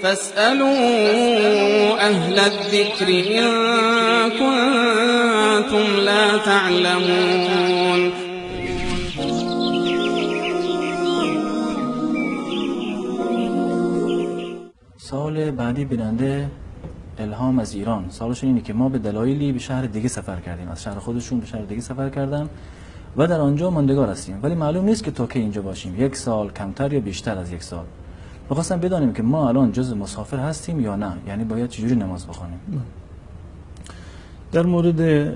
فاسألوا أهل الذكر إن كنتم لا تعلمون. سوال بعدی بیننده الهام از ایران، سوالشون اینه که ما به دلایلی به شهر دیگه سفر کردیم، از شهر خودشون به شهر دیگه سفر کردن و در آنجا ماندگار هستیم، ولی معلوم نیست که تا کی اینجا باشیم، 1 سال، کمتر یا بیشتر از 1 سال. می‌خواستم بدانیم که ما الان جز مسافر هستیم یا نه، یعنی باید چجوری نماز بخونیم. در مورد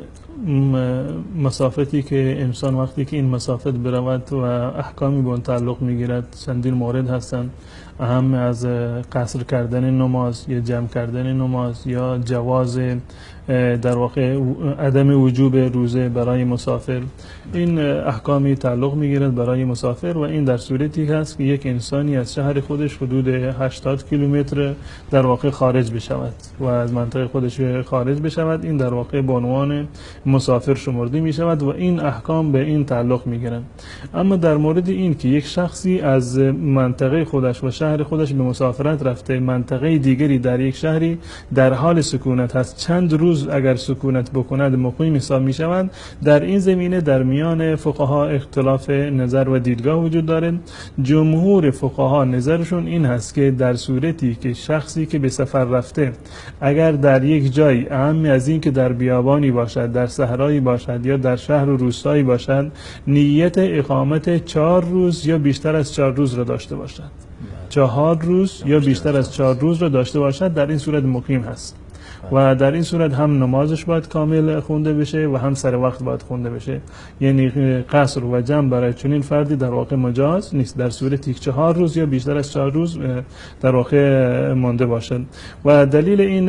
مسافتی که انسان وقتی که این مسافت برود و احکامی به اون تعلق میگیرد چندین مورد هستند، اهم از قصر کردن نماز یا جمع کردن نماز یا جواز در واقع عدم وجوب روزه برای مسافر. این احکامی تعلق میگیرد برای مسافر و این در صورتی هست که یک انسانی از شهر خودش حدود 80 کیلومتر در واقع خارج بشود و از منطقه خودش خارج بشود، این در واقع به عنوان مسافر شمرده می شود و این احکام به این تعلق می گیرند. اما در مورد این که یک شخصی از منطقه خودش و شهر خودش به مسافرت رفته منطقه دیگری در یک شهری در حال سکونت هست، چند روز اگر سکونت بکند مقیم حساب می شود، در این زمینه در میان فقها اختلاف نظر و دیدگاه وجود دارد. جمهور فقها نظرشون این هست که در صورتی که شخصی که به سفر رفته اگر در یک جای، اهم از این که در بیابانی باشد، در صحرایی باشد یا در شهر و روستایی باشد، نیت اقامت 4 روز یا بیشتر از 4 روز را داشته باشد، 4 روز یا بیشتر از 4 روز را داشته باشد، در این صورت مقیم هست و در این صورت هم نمازش باید کامل خونده بشه و هم سر وقت باید خونده بشه. یعنی قصر و جمع برای چنین فردی در واقع مجاز نیست، در صورتی که 4 روز یا بیشتر از 4 روز در واقع مانده باشد. و دلیل این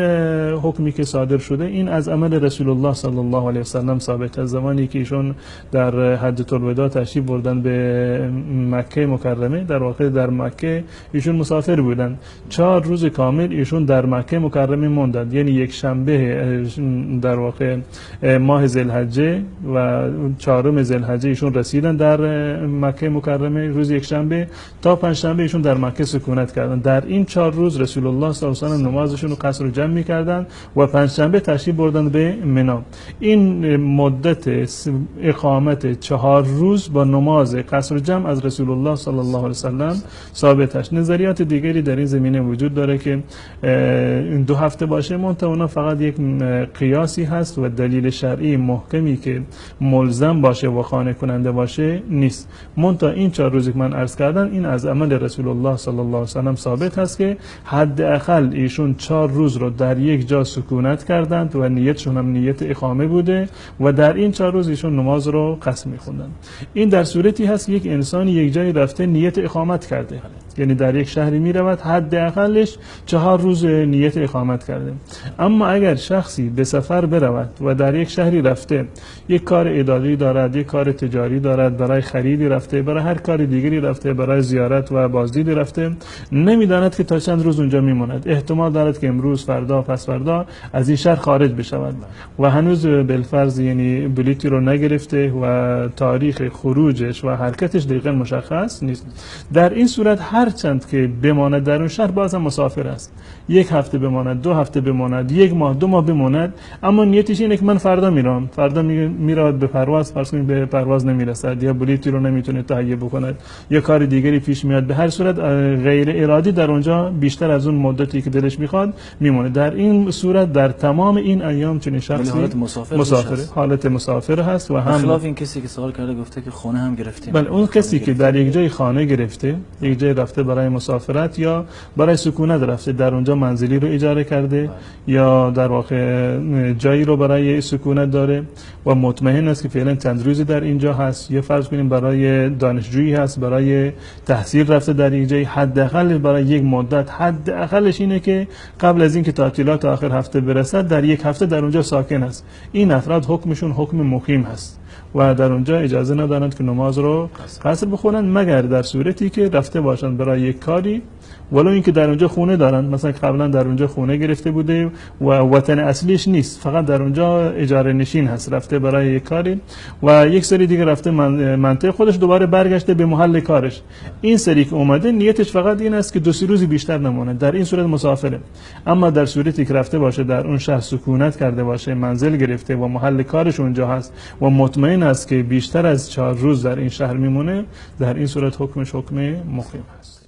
حکمی که صادر شده این از عمل رسول الله صلی الله علیه و سلم ثابت. از زمانی که ایشون در حجة الوداع تشریف بردن به مکه مکرمه، در واقع در مکه ایشون مسافر بودن، 4 روز کامل ایشون در مکه مکرمه موندند. یعنی یک شنبه در واقع ماه ذوالحجه و 4 ذوالحجه ایشون رسیدن در مکه مکرمه روز یک شنبه، تا پنجشنبه ایشون در مکه سکونت کردن. در این 4 روز رسول الله صلی الله علیه و سلم نمازشون رو قصر و جمع می‌کردن و پنجشنبه تشریف بردن به منی. این مدت اقامت 4 روز با نماز قصر و جمع از رسول الله صلی الله علیه و سلم ثابت است. نظریات دیگری در این زمینه وجود داره که 2 هفته باشه، منتها اونا فقط یک قیاسی هست و دلیل شرعی محکمی که ملزم باشه و قانع کننده باشه نیست. منتها این 4 روزی که من عرض کردم این از عمل رسول الله صلی الله علیه و سلم ثابت هست که حداقل ایشون 4 روز رو در یک جا سکونت کردند و نیتشون هم نیت اقامه بوده و در این 4 روز ایشون نماز رو قصر می‌خوندن. این در صورتی هست یک انسان یک جایی رفته نیت اقامت کرده، یعنی در یک شهری میرود حداقلش 4 روز نیت اقامت کرده. اما اگر شخصی به سفر برود و در یک شهری رفته، یک کار اداری دارد، یک کار تجاری دارد، برای خریدی رفته، برای هر کار دیگری رفته، برای زیارت و بازدید رفته، نمیداند که تا چند روز اونجا میماند، احتمال دارد که امروز، فردا، پس فردا از این شهر خارج بشود و هنوز بالفرض یعنی بلیطی رو نگرفته و تاریخ خروجش و حرکتش دقیقاً مشخص نیست. در این صورت هر چند که بماند در اون شهر باز هم مسافر است، 1 هفته بماند، 2 هفته بماند، 1 ماه، 2 ماه بماند، اما نیتش اینه که من فردا میرم، فردا میرود به پرواز، فرض کنید به پرواز نمیرسد یا بلیطی رو نمیتونه تهیه بکند یا کار دیگری پیش میاد، به هر صورت غیر ارادی در اونجا بیشتر از اون مدتی که دلش میخواد میمونه. در این صورت در تمام این ایام چنین شخصی حالت مسافر هست و هم خلاف این کسی که سوال کرده گفته که خونه هم گرفتیم. بله، اون کسی که در یک جای خانه گرفته، یک جای رفته برای مسافرت یا برای سکونت رفته، در اونجا منزلی رو اجاره کرده یا در واقع جایی رو برای سکونت داره و مطمئن است که فعلا چند روزی در اینجا هست، یا فرض کنیم برای دانشجویی هست، برای تحصیل رفته در یک جای، حداقل برای یک مدت، حداقلش اینه که قبل از اینکه تعطیلات آخر هفته برسد در 1 هفته در اونجا ساکن است. این افراد حکمشون حکم مقیم هست و در اونجا اجازه ندارند که نماز رو قصر بخونند، مگر در صورتی که رفته باشند برای یک کاری ولو اینکه در اونجا خونه دارن، مثلا قبلا در اونجا خونه گرفته بوده و وطن اصلیش نیست، فقط در اونجا اجاره نشین هست، رفته برای یک کاری و یک سری دیگه رفته منطقه خودش، دوباره برگشته به محل کارش. این سری که اومده نیتش فقط این است که 2-3 روزی بیشتر نمونه، در این صورت مسافره. اما در صورتی که رفته باشه در اون شهر سکونت کرده باشه، منزل گرفته و محل کارش اونجا هست و مطمئن است که بیشتر از 4 روز در این شهر میمونه، در این صورت حکمش حکم مقیم هست.